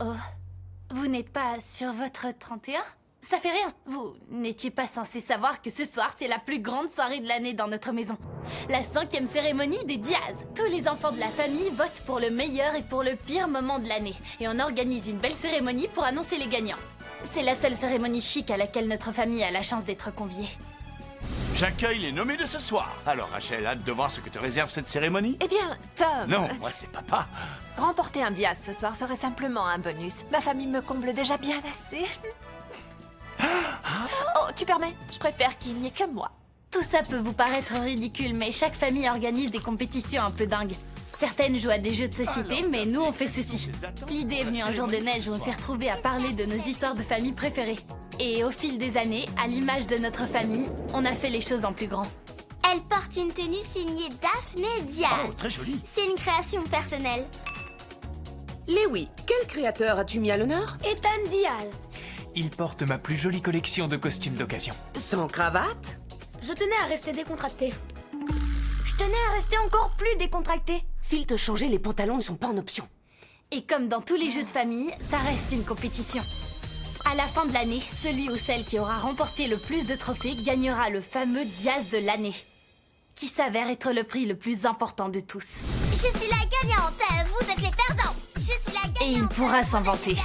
oh. Vous n'êtes pas sur votre 31? Ça fait rien. Vous n'étiez pas censé savoir que ce soir, c'est la plus grande soirée de l'année dans notre maison. La 5e cérémonie des Diaz. Tous les enfants de la famille votent pour le meilleur et pour le pire moment de l'année. Et on organise une belle cérémonie pour annoncer les gagnants. C'est la seule cérémonie chic à laquelle notre famille a la chance d'être conviée. J'accueille les nommés de ce soir. Alors Rachel, hâte de voir ce que te réserve cette cérémonie? Eh bien, Tom... Non, moi c'est papa. Remporter un Diaz ce soir serait simplement un bonus. Ma famille me comble déjà bien assez. Oh, tu permets? Je préfère qu'il n'y ait que moi. Tout ça peut vous paraître ridicule, mais chaque famille organise des compétitions un peu dingues. Certaines jouent à des jeux de société, mais nous on fait ceci. L'idée est venue un jour de neige où on s'est retrouvés à parler de nos histoires de famille préférées. Et au fil des années, à l'image de notre famille, on a fait les choses en plus grand. Elle porte une tenue signée Daphné Diaz. Oh, très joli. C'est une création personnelle. Lewi, quel créateur as-tu mis à l'honneur? Ethan Diaz. Il porte ma plus jolie collection de costumes d'occasion. Sans cravate? Je tenais à rester décontracté. Je tenais à rester encore plus décontracté. Phil, te changer, les pantalons ne sont pas en option. Et comme dans tous les jeux de famille, ça reste une compétition. À la fin de l'année, celui ou celle qui aura remporté le plus de trophées gagnera le fameux Diaz de l'année, qui s'avère être le prix le plus important de tous. Je suis la gagnante, vous êtes les perdants. Je suis la gagnante. Et il pourra s'en vanter.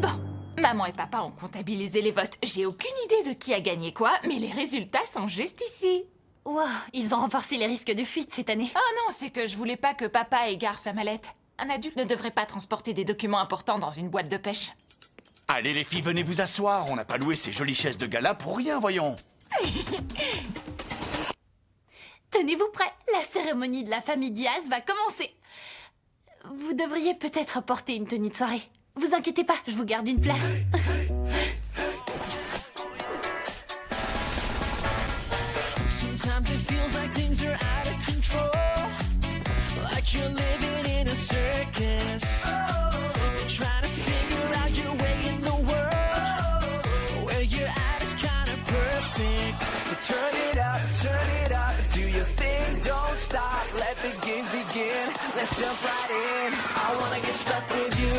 Bon, maman et papa ont comptabilisé les votes. J'ai aucune idée de qui a gagné quoi, mais les résultats sont juste ici. Wow, ils ont renforcé les risques de fuite cette année. Oh non, c'est que je voulais pas que papa égare sa mallette. Un adulte ne devrait pas transporter des documents importants dans une boîte de pêche. Allez les filles, venez vous asseoir. On n'a pas loué ces jolies chaises de gala pour rien, voyons. Tenez-vous prêts, la cérémonie de la famille Diaz va commencer. Vous devriez peut-être porter une tenue de soirée. Vous inquiétez pas, je vous garde une place. Sometimes it feels like things are out of control, like you're living in a circus, trying to figure out your way in the world. Where you're at is kind of perfect, so turn it up, do your thing, don't stop, let the games begin. Let's jump right in. I wanna get stuck with you.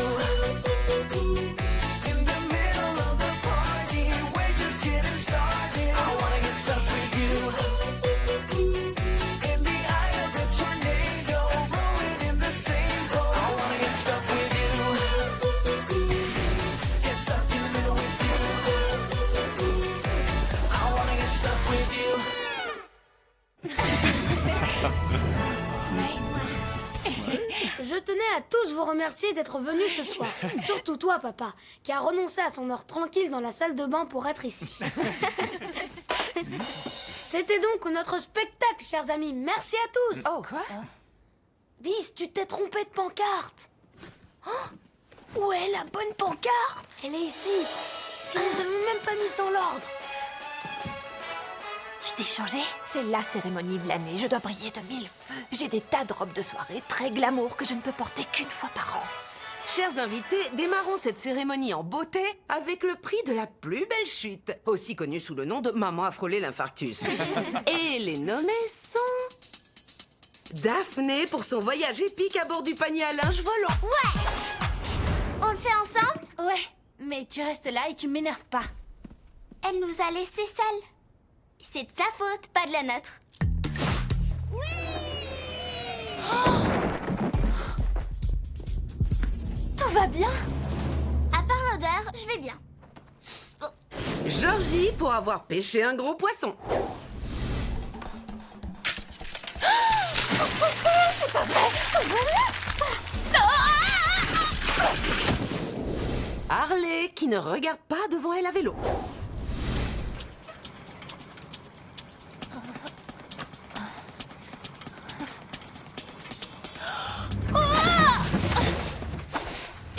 In the middle of the party, we're just getting started. I wanna get stuck with you. In the eye of the tornado, rolling in the same boat. I wanna get stuck with you. Get stuck in the middle with you. I wanna get stuck with you. Je tenais à tous vous remercier d'être venus ce soir. Surtout toi, papa, qui a renoncé à son heure tranquille dans la salle de bain pour être ici. C'était donc notre spectacle, chers amis. Merci à tous. Oh, quoi? Bis, tu t'es trompé de pancarte. Oh, où est la bonne pancarte? Elle est ici. Tu les avais même pas mises dans l'ordre. Tu t'es changé? C'est la cérémonie de l'année, je dois briller de mille feux. J'ai des tas de robes de soirée très glamour que je ne peux porter qu'une fois par an. Chers invités, démarrons cette cérémonie en beauté avec le prix de la plus belle chute, aussi connu sous le nom de Maman a frôlé l'infarctus. Et les nommés sont... Daphné pour son voyage épique à bord du panier à linge volant. Ouais. On le fait ensemble? Ouais, mais tu restes là et tu m'énerves pas. Elle nous a laissés seuls. C'est de sa faute, pas de la nôtre. Tout va bien? À part l'odeur, je vais bien. Georgie pour avoir pêché un gros poisson. Harley qui ne regarde pas devant elle à vélo.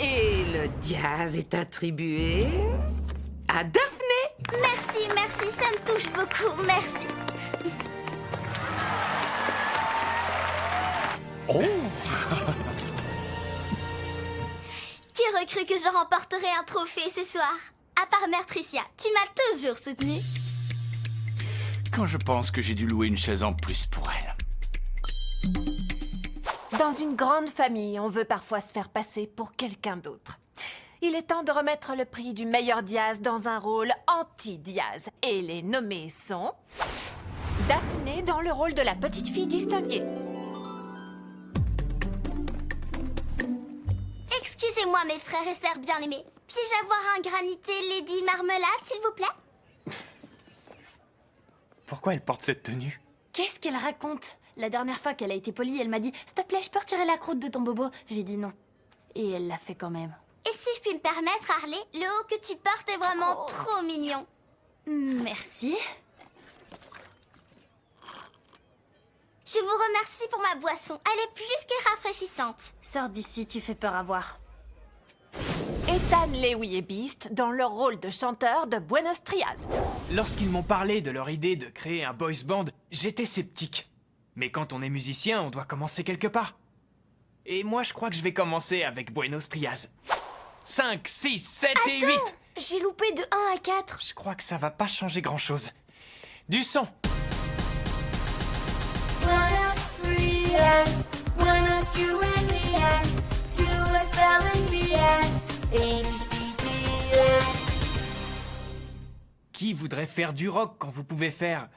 Et le Diaz est attribué à Daphné. Merci, ça me touche beaucoup, merci. Oh. Qui aurait cru que je remporterais un trophée ce soir? À part Mère Tricia, tu m'as toujours soutenue. Quand je pense que j'ai dû louer une chaise en plus pour elle. Dans une grande famille, on veut parfois se faire passer pour quelqu'un d'autre. Il est temps de remettre le prix du meilleur Diaz dans un rôle anti-Diaz. Et les nommés sont... Daphné dans le rôle de la petite fille distinguée. Excusez-moi, mes frères et sœurs bien-aimés. Puis-je avoir un granité Lady Marmelade, s'il vous plaît? Pourquoi elle porte cette tenue? Qu'est-ce qu'elle raconte? La dernière fois qu'elle a été polie, elle m'a dit « S'il te plaît, je peux retirer la croûte de ton bobo ?» J'ai dit non. Et elle l'a fait quand même. Et si je puis me permettre, Harley, le haut que tu portes est vraiment trop mignon. Merci. Je vous remercie pour ma boisson. Elle est plus que rafraîchissante. Sors d'ici, tu fais peur à voir. Ethan, Lewy et Beast dans leur rôle de chanteur de Buenos Trias. Lorsqu'ils m'ont parlé de leur idée de créer un boys band, j'étais sceptique. Mais quand on est musicien, on doit commencer quelque part. Et moi, je crois que je vais commencer avec Buenos Trias. 5, 6, 7 et 8. J'ai loupé de 1 à 4. Je crois que ça va pas changer grand-chose. Du son. Qui voudrait faire du rock quand vous pouvez faire...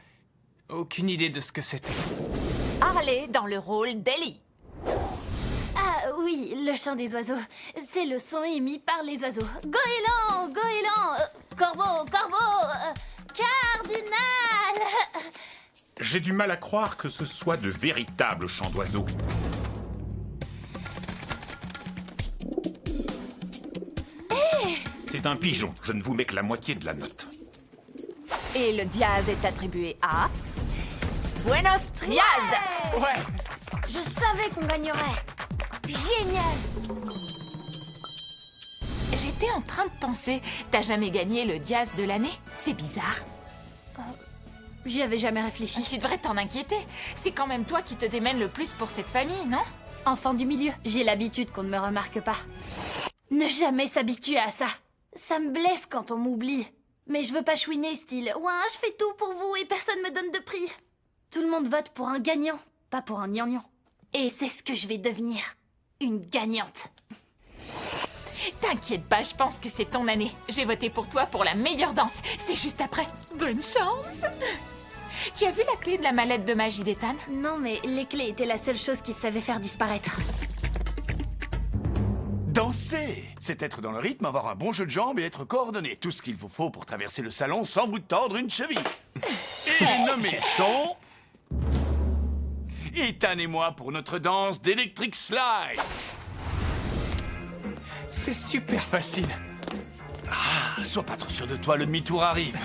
Aucune idée de ce que c'était. Harley dans le rôle d'Ellie. Ah oui, le chant des oiseaux. C'est le son émis par les oiseaux. Goéland, goéland, corbeau, corbeau, cardinal. J'ai du mal à croire que ce soit de véritables chants d'oiseaux. C'est un pigeon, je ne vous mets que la moitié de la note. Et le Diaz est attribué à... Buenos Trias. Ouais. Je savais qu'on gagnerait. Génial. J'étais en train de penser, t'as jamais gagné le Diaz de l'année? C'est bizarre. J'y avais jamais réfléchi. Tu devrais t'en inquiéter. C'est quand même toi qui te démènes le plus pour cette famille, non? Enfant du milieu, j'ai l'habitude qu'on ne me remarque pas. Ne jamais s'habituer à ça. Ça me blesse quand on m'oublie. Mais je veux pas chouiner, style « Ouin, je fais tout pour vous et personne me donne de prix ». Tout le monde vote pour un gagnant, pas pour un gnangnan. Et c'est ce que je vais devenir. Une gagnante. T'inquiète pas, je pense que c'est ton année. J'ai voté pour toi pour la meilleure danse. C'est juste après. Bonne chance. Tu as vu la clé de la mallette de magie d'Ethan? Non, mais les clés étaient la seule chose qui savait faire disparaître. Danser, c'est être dans le rythme, avoir un bon jeu de jambes et être coordonné. Tout ce qu'il vous faut pour traverser le salon sans vous tordre une cheville. Et les nommés sont... Ethan et moi pour notre danse d'Electric Slide. C'est super facile. Ah, sois pas trop sûr de toi, le demi-tour arrive.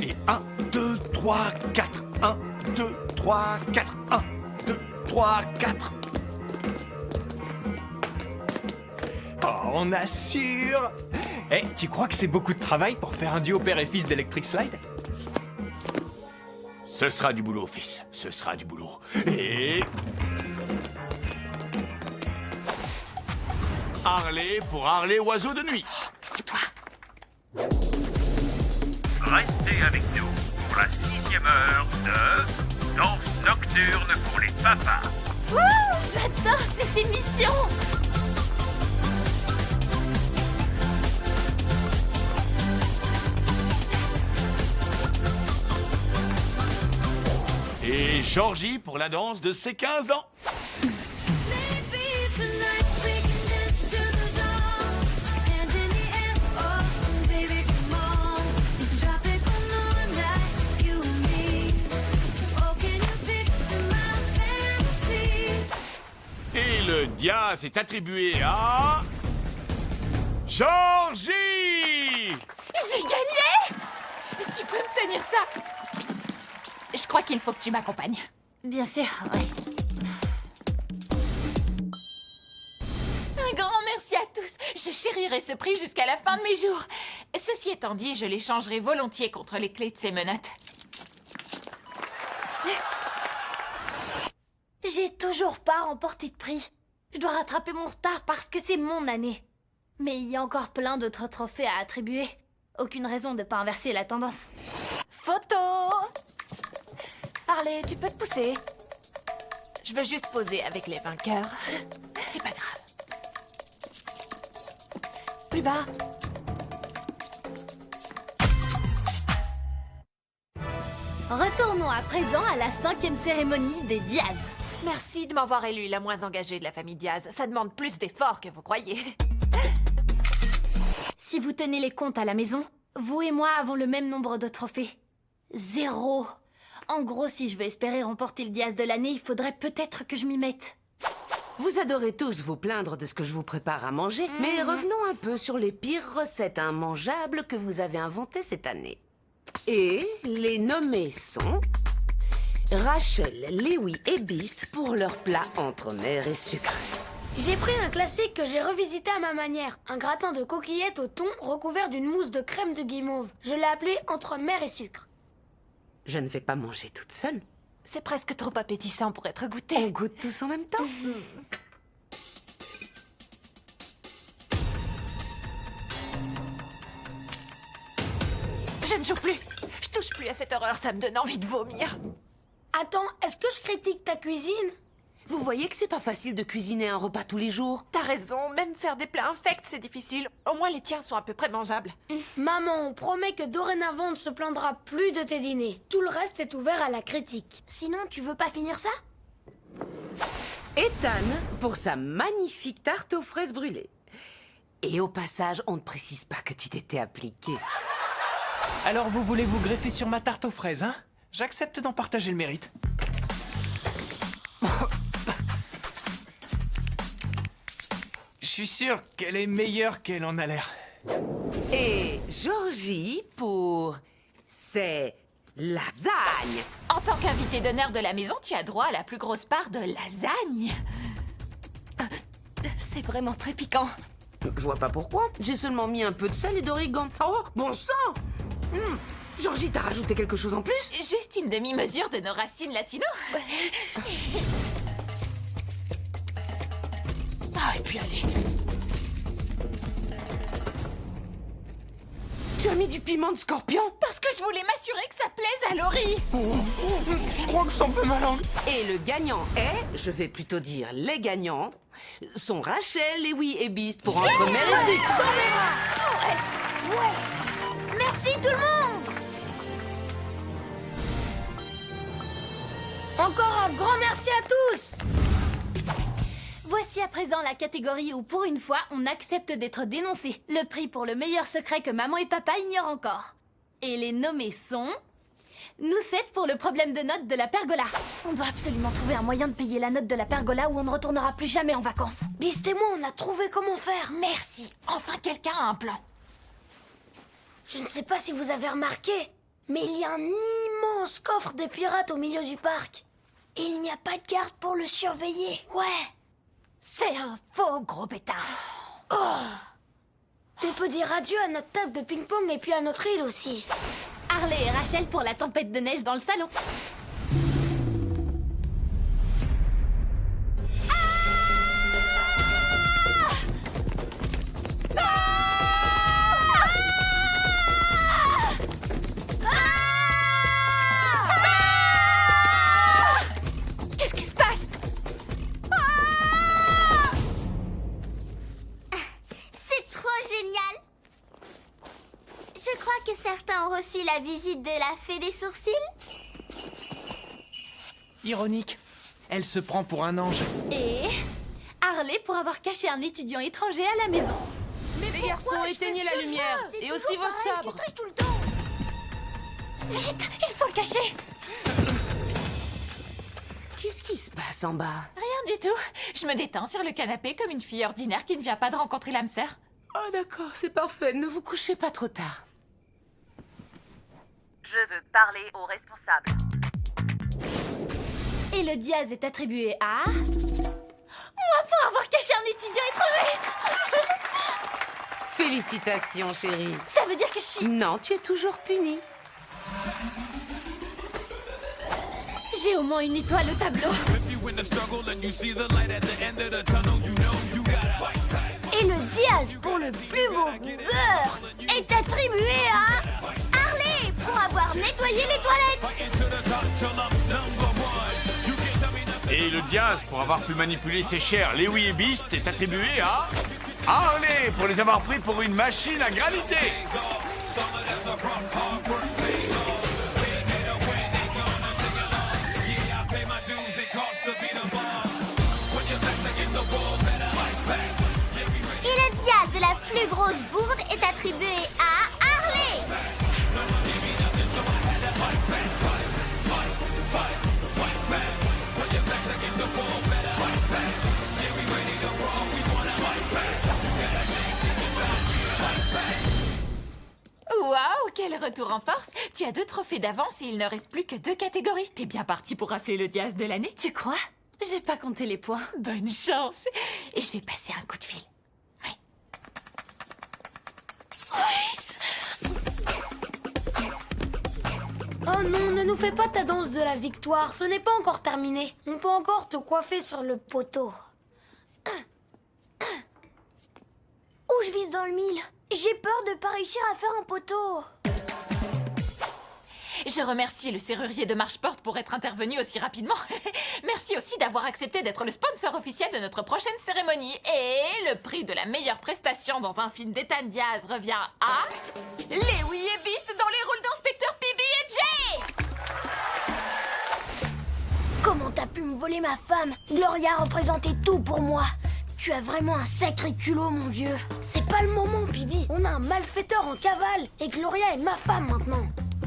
Et 1, 2, 3, 4. 1, 2, 3, 4. 1, 2, 3, 4. Oh, on assure. Eh, tu crois que c'est beaucoup de travail pour faire un duo père et fils d'Electric Slide? Ce sera du boulot, fils. Ce sera du boulot. Et... Harley pour Harley Oiseau de Nuit. C'est toi. Restez avec nous pour la 6e heure de Danse Nocturne pour les papas. Wouh, j'adore cette émission. Et Georgie pour la danse de ses 15 ans. Et le Diaz est attribué à... Georgie! J'ai gagné! Tu peux me tenir ça? Je crois qu'il faut que tu m'accompagnes. Bien sûr, oui. Un grand merci à tous. Je chérirai ce prix jusqu'à la fin de mes jours. Ceci étant dit, je l'échangerai volontiers contre les clés de ces menottes. J'ai toujours pas remporté de prix. Je dois rattraper mon retard parce que c'est mon année. Mais il y a encore plein d'autres trophées à attribuer. Aucune raison de pas inverser la tendance. Photo. Harley, tu peux te pousser? Je veux juste poser avec les vainqueurs. C'est pas grave. Plus bas. Retournons à présent à la 5e cérémonie des Diaz. Merci de m'avoir élue la moins engagée de la famille Diaz. Ça demande plus d'efforts que vous croyez. Si vous tenez les comptes à la maison, vous et moi avons le même nombre de trophées. 0. En gros, si je veux espérer remporter le Diaz de l'année, il faudrait peut-être que je m'y mette. Vous adorez tous vous plaindre de ce que je vous prépare à manger, mais revenons un peu sur les pires recettes immangeables que vous avez inventées cette année. Et les nommés sont Rachel, Lewis et Beast pour leur plat entre-mer et sucré. J'ai pris un classique que j'ai revisité à ma manière. Un gratin de coquillettes au thon recouvert d'une mousse de crème de guimauve. Je l'ai appelé entre mer et sucre. Je ne vais pas manger toute seule. C'est presque trop appétissant pour être goûté. On goûte tous en même temps. Je ne joue plus. Je touche plus à cette horreur, ça me donne envie de vomir. Attends, est-ce que je critique ta cuisine? Vous voyez que c'est pas facile de cuisiner un repas tous les jours. T'as raison, même faire des plats infects, c'est difficile. Au moins les tiens sont à peu près mangeables. Maman, on promet que dorénavant on ne se plaindra plus de tes dîners. Tout le reste est ouvert à la critique. Sinon, tu veux pas finir ça? Ethan pour sa magnifique tarte aux fraises brûlées. Et au passage, on ne précise pas que tu t'étais appliqué. Alors vous voulez vous greffer sur ma tarte aux fraises, hein? J'accepte d'en partager le mérite. Je suis sûr qu'elle est meilleure qu'elle en a l'air. Et Georgie pour ses lasagnes. En tant qu'invité d'honneur de la maison, tu as droit à la plus grosse part de lasagne. C'est vraiment très piquant. Je vois pas pourquoi. J'ai seulement mis un peu de sel et d'origan. Oh, bon sang! Georgie, t'as rajouté quelque chose en plus? Juste une demi-mesure de nos racines latino. Ah, et puis allez. Tu as mis du piment de scorpion? Parce que je voulais m'assurer que ça plaise à Laurie. Je crois que je sens peu ma langue. Et le gagnant est, je vais plutôt dire les gagnants, sont Rachel, Lewis et Beast pour entre mer et sucre. Merci tout le monde! Encore un grand merci à tous! Voici à présent la catégorie où, pour une fois, on accepte d'être dénoncé. Le prix pour le meilleur secret que maman et papa ignorent encore. Et les nommés sont... Nous 7 pour le problème de notes de la pergola. On doit absolument trouver un moyen de payer la note de la pergola ou on ne retournera plus jamais en vacances. Beast et moi, on a trouvé comment faire. Merci. Enfin, quelqu'un a un plan. Je ne sais pas si vous avez remarqué, mais il y a un immense coffre des pirates au milieu du parc. Et il n'y a pas de garde pour le surveiller. Ouais. C'est un faux gros pétard. On peut dire adieu à notre table de ping-pong et puis à notre île aussi. Harley et Rachel pour la tempête de neige dans le salon. Qu'est-ce qui se passe? C'est trop génial! Je crois que certains ont reçu la visite de la fée des sourcils. Ironique. Elle se prend pour un ange. Et... Harley pour avoir caché un étudiant étranger à la maison. Les garçons, éteignez la lumière. Et aussi vos sabres. Tu tout le temps. Vite, il faut le cacher. Qu'est-ce qui se passe en bas? Rien du tout. Je me détends sur le canapé comme une fille ordinaire qui ne vient pas de rencontrer l'âme sœur. Oh d'accord, c'est parfait. Ne vous couchez pas trop tard. Je veux parler aux responsables. Et le Diaz est attribué à... Moi pour avoir caché un étudiant étranger. Félicitations, chérie. Ça veut dire que je suis... Non, tu es toujours punie. J'ai au moins une étoile au tableau. Et le Diaz pour le plus beau beurre est attribué à Harley pour avoir nettoyé les toilettes. Et le Diaz, pour avoir pu manipuler ses chers Lewy et Beast, est attribué à Harley, pour les avoir pris pour une machine à gravité. Et le Diaz de la plus grosse bourde est attribué à Harley. Waouh, quel retour en force! Tu as 2 trophées d'avance et il ne reste plus que 2 catégories. T'es bien parti pour rafler le Diaz de l'année? Tu crois? J'ai pas compté les points. Bonne chance! Et je vais passer un coup de fil. Oh non, ne nous fais pas ta danse de la victoire, ce n'est pas encore terminé. On peut encore te coiffer sur le poteau. Où je vise dans le mille? J'ai peur de pas réussir à faire un poteau. Je remercie le serrurier de Marcheport pour être intervenu aussi rapidement. Merci aussi d'avoir accepté d'être le sponsor officiel de notre prochaine cérémonie. Et le prix de la meilleure prestation dans un film d'Ethan Diaz revient à... Lewy et Beast dans les rôles d'inspecteur PB et Jay. Comment t'as pu me voler ma femme? Gloria représentait tout pour moi. Tu as vraiment un sacré culot, mon vieux. C'est pas le moment, Bibi. On a un malfaiteur en cavale. Et Gloria est ma femme maintenant.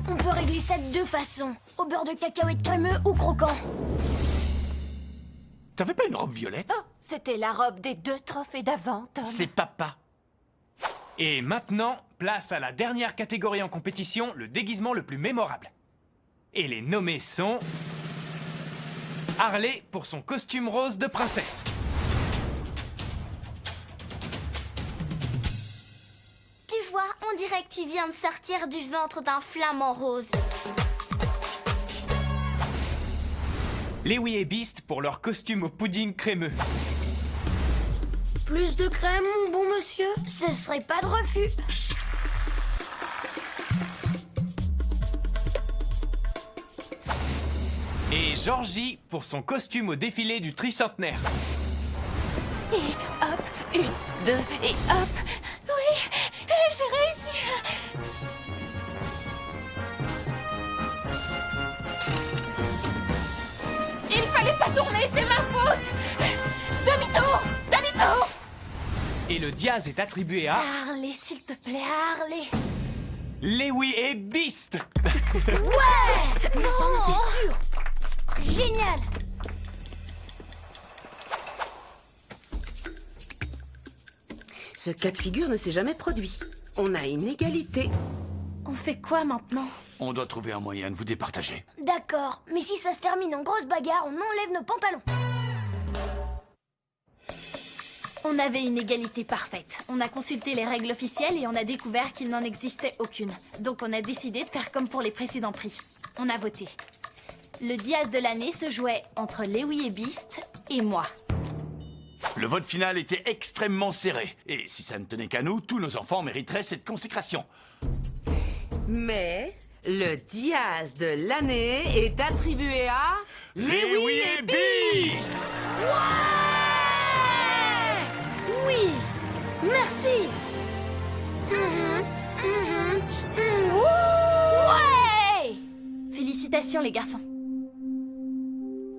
On peut régler ça de 2 façons. Au beurre de cacahuète crémeux ou croquant. T'avais pas une robe violette? Oh, c'était la robe des 2 trophées d'avant, Tom. C'est papa. Et maintenant, place à la dernière catégorie en compétition, le déguisement le plus mémorable. Et les nommés sont... Harley pour son costume rose de princesse. Tu vois, on dirait que tu viens de sortir du ventre d'un flamant rose. Lewy et Beast pour leur costume au pudding crémeux. Plus de crème, mon bon monsieur? Ce serait pas de refus. Et Georgie pour son costume au défilé du tricentenaire. Et hop, 1, 2 et hop. Oui, j'ai réussi. Il fallait pas tourner, c'est ma faute. Demi-tour, demi-tour. Et le Diaz est attribué à... Harley, s'il te plaît, Harley. Lewy et Beast. Ouais! J'en étais sûre. Génial! Ce cas de figure ne s'est jamais produit. On a une égalité. On fait quoi maintenant? On doit trouver un moyen de vous départager. D'accord, mais si ça se termine en grosse bagarre, on enlève nos pantalons. On avait une égalité parfaite. On a consulté les règles officielles et on a découvert qu'il n'en existait aucune. Donc on a décidé de faire comme pour les précédents prix. On a voté. Le Diaz de l'année se jouait entre Lewy et Beast et moi. Le vote final était extrêmement serré. Et si ça ne tenait qu'à nous, tous nos enfants mériteraient cette consécration. Mais le Diaz de l'année est attribué à... Lewy et Beast. Oui! Merci! Ouais! Félicitations les garçons.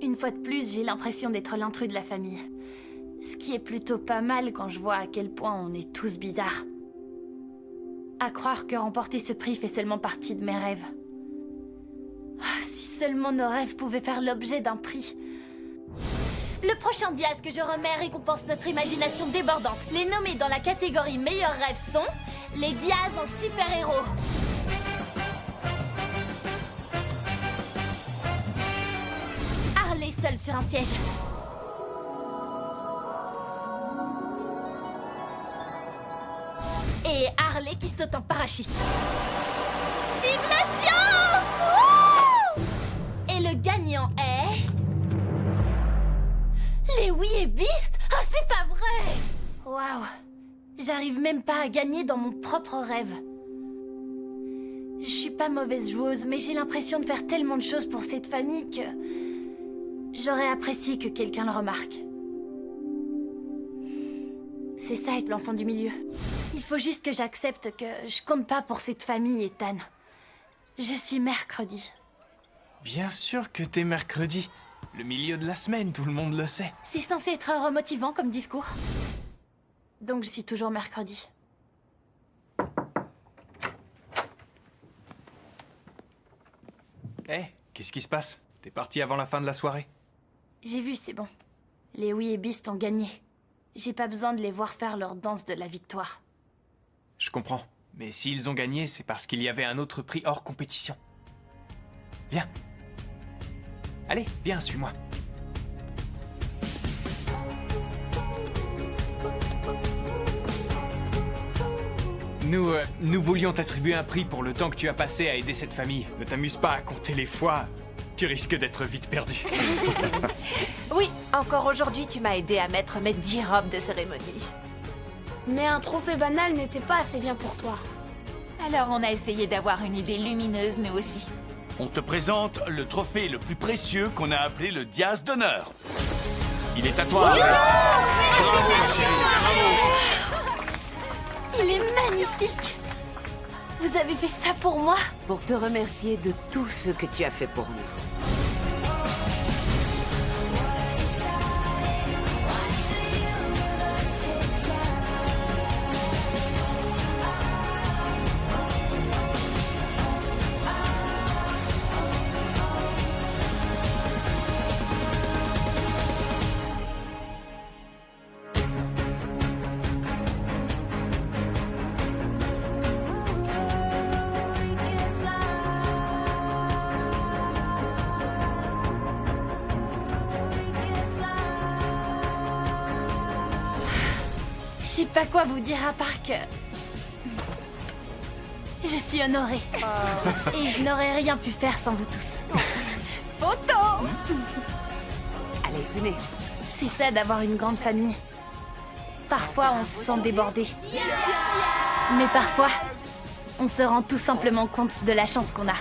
Une fois de plus, j'ai l'impression d'être l'intrus de la famille. Ce qui est plutôt pas mal quand je vois à quel point on est tous bizarres. À croire que remporter ce prix fait seulement partie de mes rêves. Ah, si seulement nos rêves pouvaient faire l'objet d'un prix. Le prochain Diaz que je remets récompense notre imagination débordante. Les nommés dans la catégorie meilleurs rêves sont les Diaz en super-héros. Harley seul sur un siège. Et Harley qui saute en parachute. Vive la science! Wouh! Et le gagnant est... Lewy et Beast? Oh, c'est pas vrai! Waouh! J'arrive même pas à gagner dans mon propre rêve. Je suis pas mauvaise joueuse, mais j'ai l'impression de faire tellement de choses pour cette famille que... J'aurais apprécié que quelqu'un le remarque. C'est ça être l'enfant du milieu. Il faut juste que j'accepte que je compte pas pour cette famille, Ethan. Je suis mercredi. Bien sûr que t'es mercredi. Le milieu de la semaine, tout le monde le sait. C'est censé être remotivant comme discours. Donc je suis toujours mercredi. Hé, qu'est-ce qui se passe? T'es parti avant la fin de la soirée? J'ai vu, c'est bon. Les Oui et Beast ont gagné. J'ai pas besoin de les voir faire leur danse de la victoire. Je comprends. Mais s'ils ont gagné, c'est parce qu'il y avait un autre prix hors compétition. Viens. Allez, viens, suis-moi. Nous voulions t'attribuer un prix pour le temps que tu as passé à aider cette famille. Ne t'amuse pas à compter les fois. Tu risques d'être vite perdu. Oui, encore aujourd'hui, tu m'as aidé à mettre mes 10 robes de cérémonie. Mais un trophée banal n'était pas assez bien pour toi. Alors on a essayé d'avoir une idée lumineuse, nous aussi. On te présente le trophée le plus précieux qu'on a appelé le Diaz d'honneur. Il est à toi. Il est magnifique! Vous avez fait ça pour moi? Pour te remercier de tout ce que tu as fait pour nous. Je sais pas quoi vous dire à part que... Je suis honorée. Et je n'aurais rien pu faire sans vous tous. Photo! Allez, venez. C'est ça d'avoir une grande famille. Parfois, on se sent débordé. Mais parfois, on se rend tout simplement compte de la chance qu'on a.